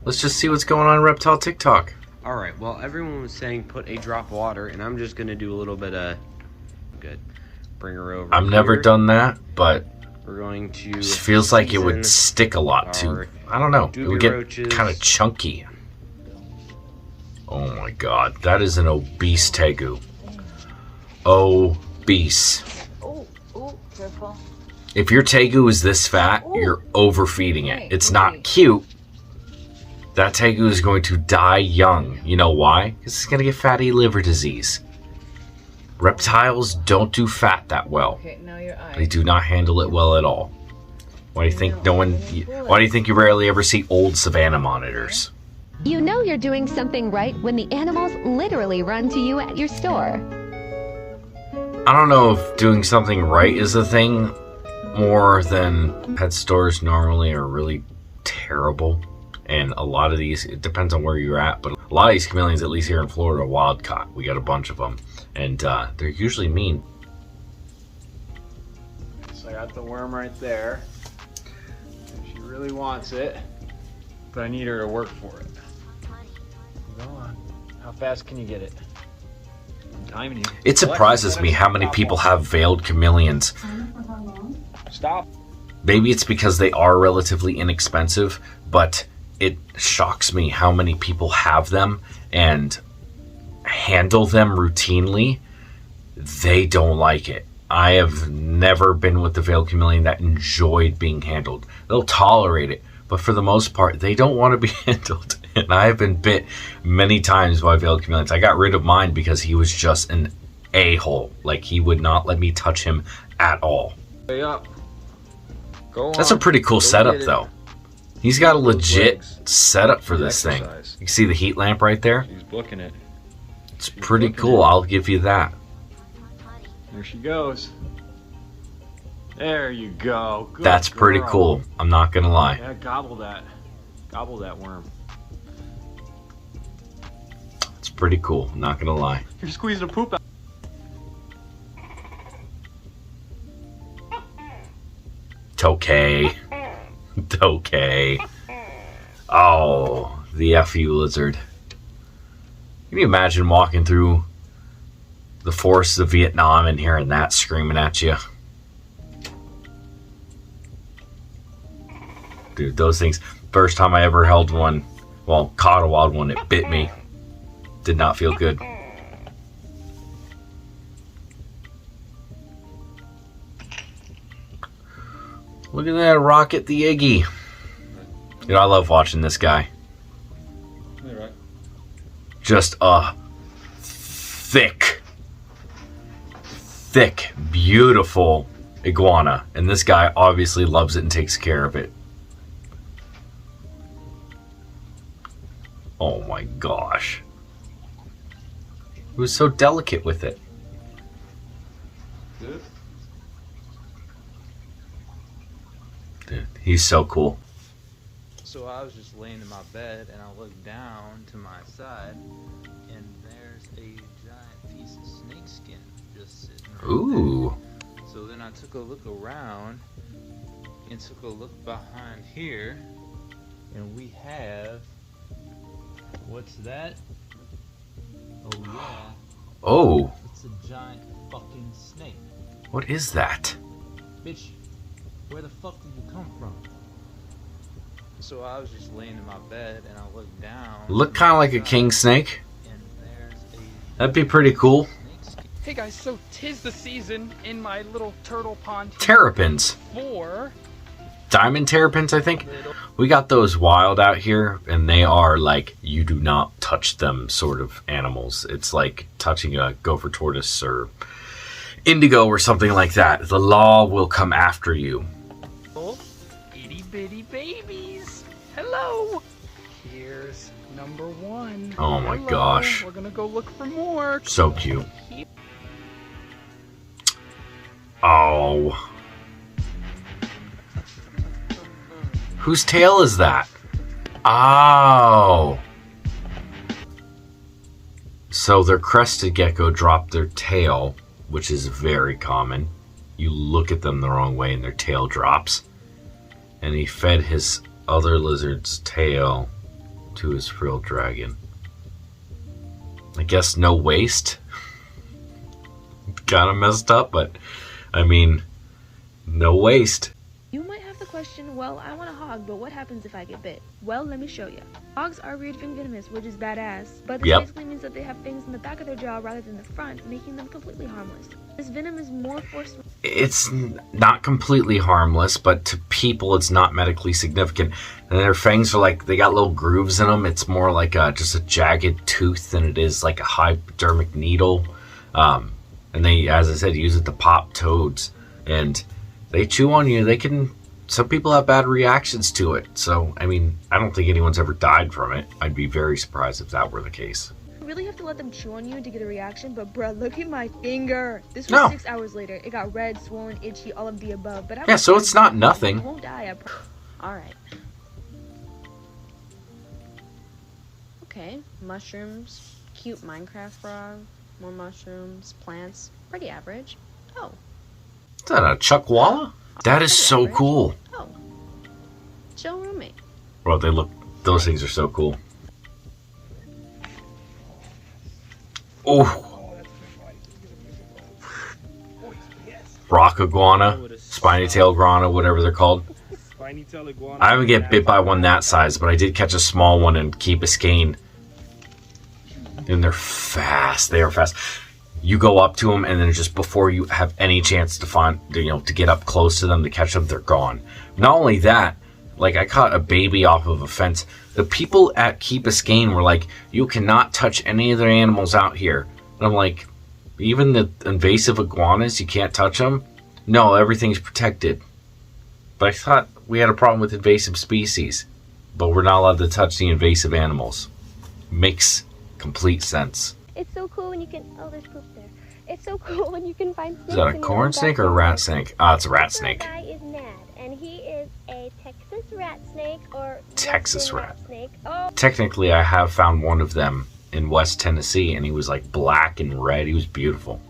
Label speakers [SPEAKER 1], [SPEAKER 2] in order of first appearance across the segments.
[SPEAKER 1] Let's just see what's going on in Reptile Tik Tok.
[SPEAKER 2] Alright, well, everyone was saying put a drop of water, and I'm just going to do a little bit of... Good. Bring her over.
[SPEAKER 1] I've never done that, but
[SPEAKER 2] we're going to...
[SPEAKER 1] It feels like it would stick a lot too. I don't know. It would get kind of chunky. Oh my god, that is an obese tegu. Obese.
[SPEAKER 3] Oh, careful.
[SPEAKER 1] If your tegu is this fat, you're overfeeding it. It's not cute. That tegu is going to die young. You know why? Because it's going to get fatty liver disease. Reptiles don't do fat that well.
[SPEAKER 3] Okay, now your eye.
[SPEAKER 1] They do not handle it well at all. Why do you think why do you think you rarely ever see old savanna monitors?
[SPEAKER 4] You know you're doing something right when the animals literally run to you at your store.
[SPEAKER 1] I don't know if doing something right is a thing more than pet stores normally are really terrible. And a lot of these, it depends on where you're at, but a lot of these chameleons, at least here in Florida, are wild caught. We got a bunch of them, and they're usually mean.
[SPEAKER 5] So I got the worm right there. She really wants it, but I need her to work for it. Go on. How fast can you get it? I'm timing you.
[SPEAKER 1] It surprises me how many people have veiled chameleons.
[SPEAKER 5] Stop.
[SPEAKER 1] Maybe it's because they are relatively inexpensive, but it shocks me how many people have them and handle them routinely. They don't like it. I have never been with the veiled chameleon that enjoyed being handled. They'll tolerate it, but for the most part, they don't want to be handled. And I have been bit many times by veiled chameleons. I got rid of mine because he was just an a-hole. Like, he would not let me touch him at all.
[SPEAKER 5] Stay up. Go on.
[SPEAKER 1] That's a pretty cool setup, though. He's got a legit setup for this thing. You see the heat lamp right there?
[SPEAKER 5] She's booking it.
[SPEAKER 1] It's pretty cool. I'll give you that.
[SPEAKER 5] There she goes. There you go. Good
[SPEAKER 1] That's pretty
[SPEAKER 5] girl.
[SPEAKER 1] cool. I'm not gonna lie.
[SPEAKER 5] Yeah, gobble that. Gobble that worm.
[SPEAKER 1] It's pretty cool. I'm not gonna lie.
[SPEAKER 5] You're squeezing a poop out.
[SPEAKER 1] It's okay. It's okay. Oh, the FU lizard. Can you imagine walking through the forests of Vietnam and hearing that screaming at you? Dude, those things, first time I ever held one, well, caught a wild one, it bit me. Did not feel good. Look at that Rocket the Iggy. You know, I love watching this guy. Just a thick, beautiful iguana. And this guy obviously loves it and takes care of it. Oh my gosh. He was so delicate with it. Dude, he's so cool.
[SPEAKER 6] So I was just laying in my bed and I looked down to my side and there's a giant piece of snakeskin just sitting right
[SPEAKER 1] Ooh.
[SPEAKER 6] there. So then I took a look around and took a look behind here and we have, what's that? Oh yeah.
[SPEAKER 1] Oh.
[SPEAKER 6] It's a giant fucking snake.
[SPEAKER 1] What is that?
[SPEAKER 6] Bitch, where the fuck did you come from? So I was just laying in my bed and I looked down.
[SPEAKER 1] Look kind of like a king snake.
[SPEAKER 6] And there's a
[SPEAKER 1] That'd be pretty cool.
[SPEAKER 7] Hey guys, so 'tis the season in my little turtle pond here
[SPEAKER 1] Terrapins.
[SPEAKER 7] for
[SPEAKER 1] Diamond terrapins, I think. We got those wild out here, and they are like, you do not touch them sort of animals. It's like touching a gopher tortoise or indigo or something like that. The law will come after you.
[SPEAKER 7] itty bitty babies. Hello. Here's number one.
[SPEAKER 1] Oh my
[SPEAKER 7] Hello.
[SPEAKER 1] gosh.
[SPEAKER 7] We're gonna go look for more.
[SPEAKER 1] So cute. Oh. Whose tail is that? Oh. So their crested gecko dropped their tail, which is very common. You look at them the wrong way and their tail drops. And he fed his other lizard's tail to his real dragon. I guess no waste. Kind of messed up, but I mean, no waste.
[SPEAKER 8] You might have the question, well, I want a hog, but what happens if I get bit? Well, let me show you. Hogs are weird and venomous, which is badass, but this basically means that they have things in the back of their jaw rather than the front, making them completely harmless. This venom is more forceful.
[SPEAKER 1] It's not completely harmless, but to people it's not medically significant. And their fangs are like, they got little grooves in them. It's more like just a jagged tooth than it is like a hypodermic needle. And they, as I said, use it to pop toads. And they chew on you. Some people have bad reactions to it. So, I mean, I don't think anyone's ever died from it. I'd be very surprised if that were the case.
[SPEAKER 8] You really have to let them chew on you to get a reaction, but bruh, look at my finger. This was 6 hours later. It got red, swollen, itchy, all of the above. But
[SPEAKER 1] yeah, so it's not nothing.
[SPEAKER 8] You won't die, Alright. Okay, mushrooms, cute Minecraft frog, more mushrooms, plants, pretty average. Oh.
[SPEAKER 1] Is that a chuckwalla? That is so cool.
[SPEAKER 8] Oh. Chill roommate.
[SPEAKER 1] Well, those things are so cool. Oh. Rock iguana, spiny tail iguana, whatever they're called. I haven't get bit by one that size, but I did catch a small one in Key Biscayne. And they're fast. They are fast. You go up to them, and then just before you have any chance to get up close to them to catch them, they're gone. Not only that, like I caught a baby off of a fence. The people at Key Biscayne were like, "You cannot touch any of their animals out here." And I'm like, even the invasive iguanas, you can't touch them? No, everything's protected. But I thought we had a problem with invasive species, but we're not allowed to touch the invasive animals. Makes complete sense.
[SPEAKER 9] It's so cool when you can. Oh, there's poop there. It's so cool when you can find snakes.
[SPEAKER 1] Is that a corn snake or a rat snake? Ah, it's a rat snake.
[SPEAKER 9] This guy is mad, and he is a Texas rat snake or
[SPEAKER 1] Texas rat
[SPEAKER 9] snake. Oh.
[SPEAKER 1] Technically, I have found one of them in West Tennessee, and he was like black and red. He was beautiful.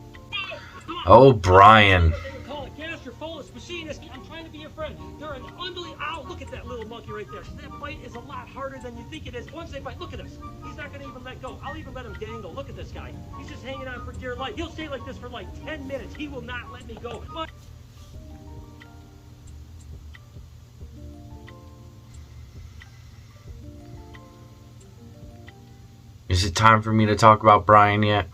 [SPEAKER 1] Oh, Brian.
[SPEAKER 10] I'm trying to be your friend. They're an unbelievable. Ow, look at that little monkey right there. That bite is a lot harder than you think it is. Once they bite, look at this. He's not going to even let go. I'll even let him dangle. Look at this guy. He's just hanging on for dear life. He'll stay like this for like 10 minutes. He will not let me go. But
[SPEAKER 1] is it time for me to talk about Brian yet?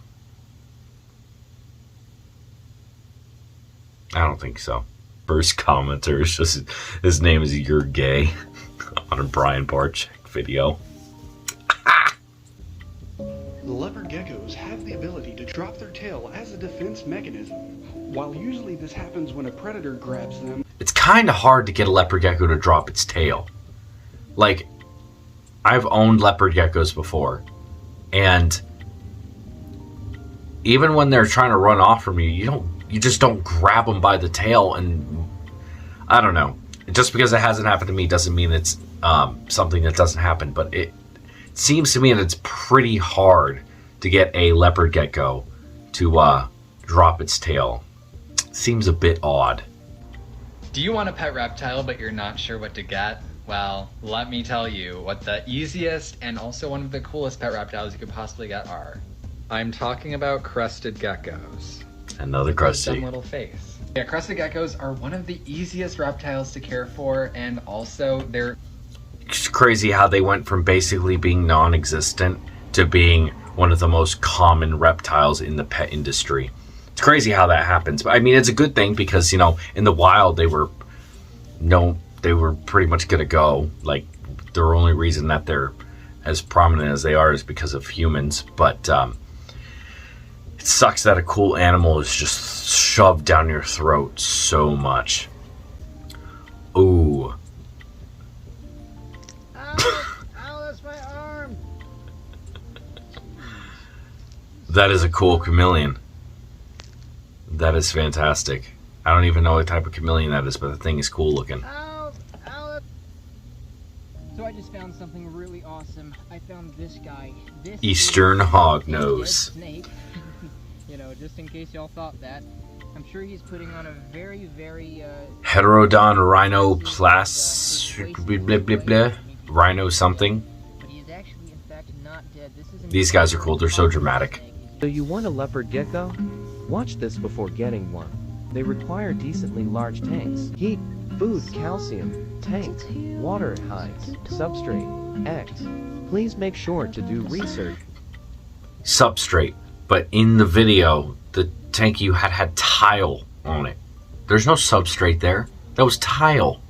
[SPEAKER 1] I don't think so. First commenter is just his name is "You're Gay" on a Brian Barczyk video.
[SPEAKER 11] The leopard geckos have the ability to drop their tail as a defense mechanism. While usually this happens when a predator grabs them,
[SPEAKER 1] it's kind of hard to get a leopard gecko to drop its tail. Like, I've owned leopard geckos before, and even when they're trying to run off from you, you just don't grab them by the tail. And I don't know. Just because it hasn't happened to me doesn't mean it's something that doesn't happen. But it seems to me that it's pretty hard to get a leopard gecko to drop its tail. Seems a bit odd.
[SPEAKER 12] Do you want a pet reptile but you're not sure what to get? Well, let me tell you what the easiest and also one of the coolest pet reptiles you could possibly get are. I'm talking about crested geckos.
[SPEAKER 1] Another crusty.
[SPEAKER 12] Dumb little face. Yeah, crested geckos are one of the easiest reptiles to care for, and also they're...
[SPEAKER 1] It's crazy how they went from basically being non-existent to being one of the most common reptiles in the pet industry. It's crazy how that happens. But I mean, it's a good thing because, in the wild they were pretty much gonna go. Like, the only reason that they're as prominent as they are is because of humans. But it sucks that a cool animal is just shoved down your throat so much. Ooh.
[SPEAKER 5] Ow, that's my arm.
[SPEAKER 1] That is a cool chameleon. That is fantastic. I don't even know what type of chameleon that is, but the thing is cool looking.
[SPEAKER 7] Ow, ow. So I just found something really awesome. I found this guy. This
[SPEAKER 1] Eastern hognose.
[SPEAKER 7] Snake. Just in case y'all thought that. I'm sure he's putting on a very, very
[SPEAKER 1] Heterodon rhino rhino something.
[SPEAKER 7] But he is not dead. This is
[SPEAKER 1] These guys are cool. They're so dramatic.
[SPEAKER 2] So you want a leopard gecko? Watch this before getting one. They require decently large tanks. Heat, food, calcium, tank, water height, substrate, X. Please make sure to do research.
[SPEAKER 1] Substrate. But in the video, the tank you had tile on it. There's no substrate there. That was tile.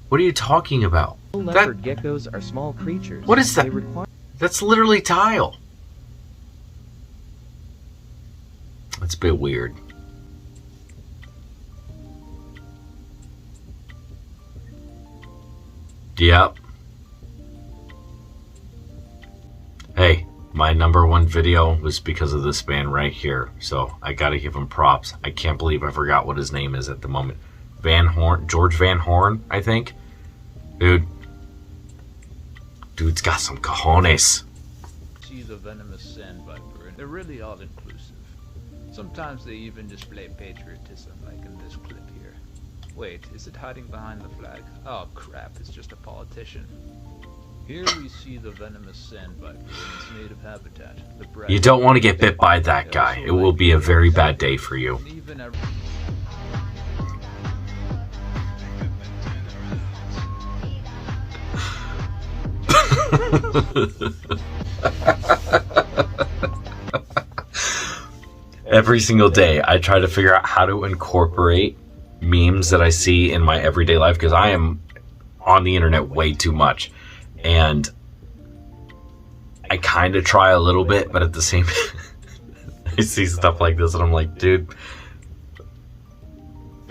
[SPEAKER 1] What are you talking about?
[SPEAKER 2] Leopard geckos are small creatures.
[SPEAKER 1] What is that?
[SPEAKER 2] They require...
[SPEAKER 1] That's literally tile. That's a bit weird. Yep. Hey, my #1 video was because of this man right here. So I gotta give him props. I can't believe I forgot what his name is at the moment. George Van Horn, I think. Dude's got some cojones.
[SPEAKER 6] See the venomous sand viper, and they're really all inclusive. Sometimes they even display patriotism, like in this clip here. Wait, is it hiding behind the flag? Oh crap, it's just a politician. Here we see the venomous sand viper in its native habitat.
[SPEAKER 1] You don't want to get bit by that guy. It will be a very bad day for you. Every single day I try to figure out how to incorporate memes that I see in my everyday life, because I am on the internet way too much, and I kind of try a little bit, but at the same I see stuff like this and I'm like, dude,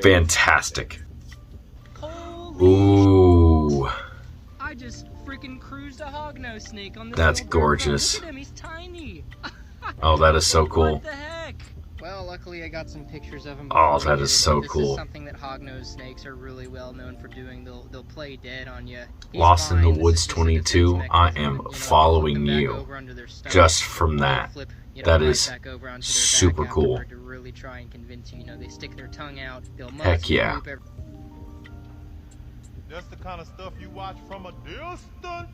[SPEAKER 1] fantastic. Ooh,
[SPEAKER 7] I just freaking cruised a hognose snake on this.
[SPEAKER 1] That's gorgeous.
[SPEAKER 7] Look at him, he's tiny.
[SPEAKER 1] Oh, that is so cool.
[SPEAKER 7] What the heck? Well, luckily I got some pictures of him.
[SPEAKER 1] Oh, that is so
[SPEAKER 7] this
[SPEAKER 1] cool.
[SPEAKER 7] Is something that hognose snakes are really well known for doing. They'll play dead on you.
[SPEAKER 1] Lost in the Woods 22. I am following you just from that. That is super cool.
[SPEAKER 7] To really try and convince you. You know, they stick their tongue out. They'll
[SPEAKER 1] Heck yeah.
[SPEAKER 13] That's the kind of stuff you watch from a distance.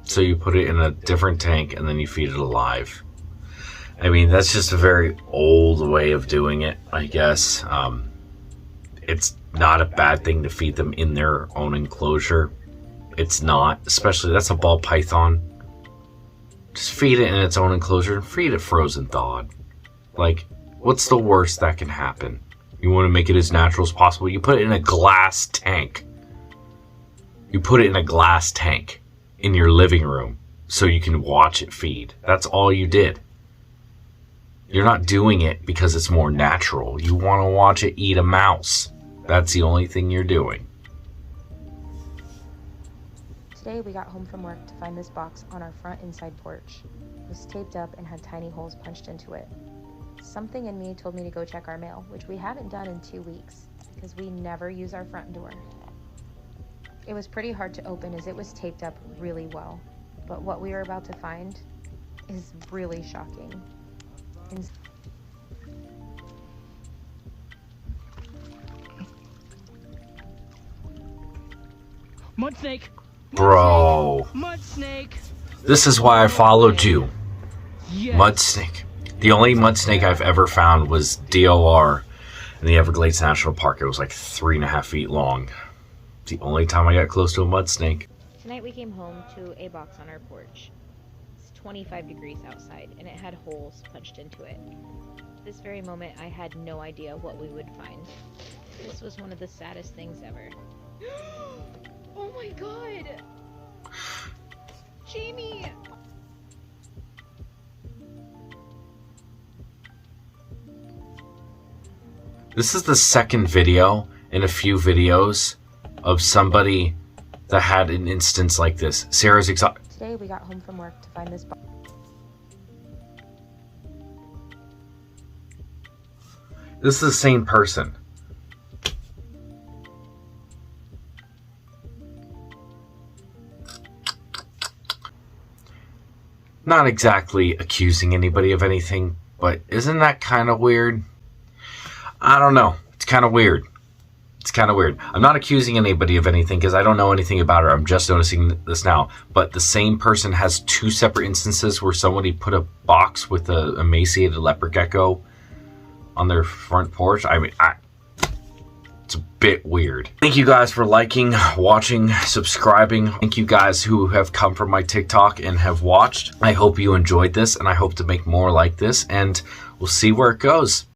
[SPEAKER 1] So you put it in a different tank and then you feed it alive. I mean, that's just a very old way of doing it, I guess. It's not a bad thing to feed them in their own enclosure. It's not, especially that's a ball python. Just feed it in its own enclosure and feed it frozen thawed. Like, what's the worst that can happen? You want to make it as natural as possible. You put it in a glass tank. You put it in a glass tank in your living room so you can watch it feed. That's all you did. You're not doing it because it's more natural. You want to watch it eat a mouse. That's the only thing you're doing.
[SPEAKER 14] Today we got home from work to find this box on our front inside porch. It was taped up and had tiny holes punched into it. Something in me told me to go check our mail, which we haven't done in 2 weeks because we never use our front door. It was pretty hard to open as it was taped up really well, but what we are about to find is really shocking.
[SPEAKER 7] Mud snake!
[SPEAKER 1] Bro.
[SPEAKER 7] Mud snake!
[SPEAKER 1] This is why I followed you.
[SPEAKER 7] Yes.
[SPEAKER 1] Mud snake. The only mud snake I've ever found was DOR in the Everglades National Park. It was like 3.5 feet long. The only time I got close to a mud snake.
[SPEAKER 14] Tonight we came home to a box on our porch. It's 25 degrees outside and it had holes punched into it. At this very moment I had no idea what we would find. This was one of the saddest things ever.
[SPEAKER 8] Oh my god! Jamie!
[SPEAKER 1] This is the second video in a few videos of somebody that had an instance like this. Sarah's excited.
[SPEAKER 14] Today we got home from work to find this box.
[SPEAKER 1] This is the same person. Not exactly accusing anybody of anything, but isn't that kind of weird? I don't know. It's kind of weird. It's kind of weird. I'm not accusing anybody of anything because I don't know anything about her. I'm just noticing this now. But the same person has 2 separate instances where somebody put a box with a emaciated leopard gecko on their front porch. I mean, it's a bit weird. Thank you guys for liking, watching, subscribing. Thank you guys who have come from my TikTok and have watched. I hope you enjoyed this, and I hope to make more like this, and we'll see where it goes.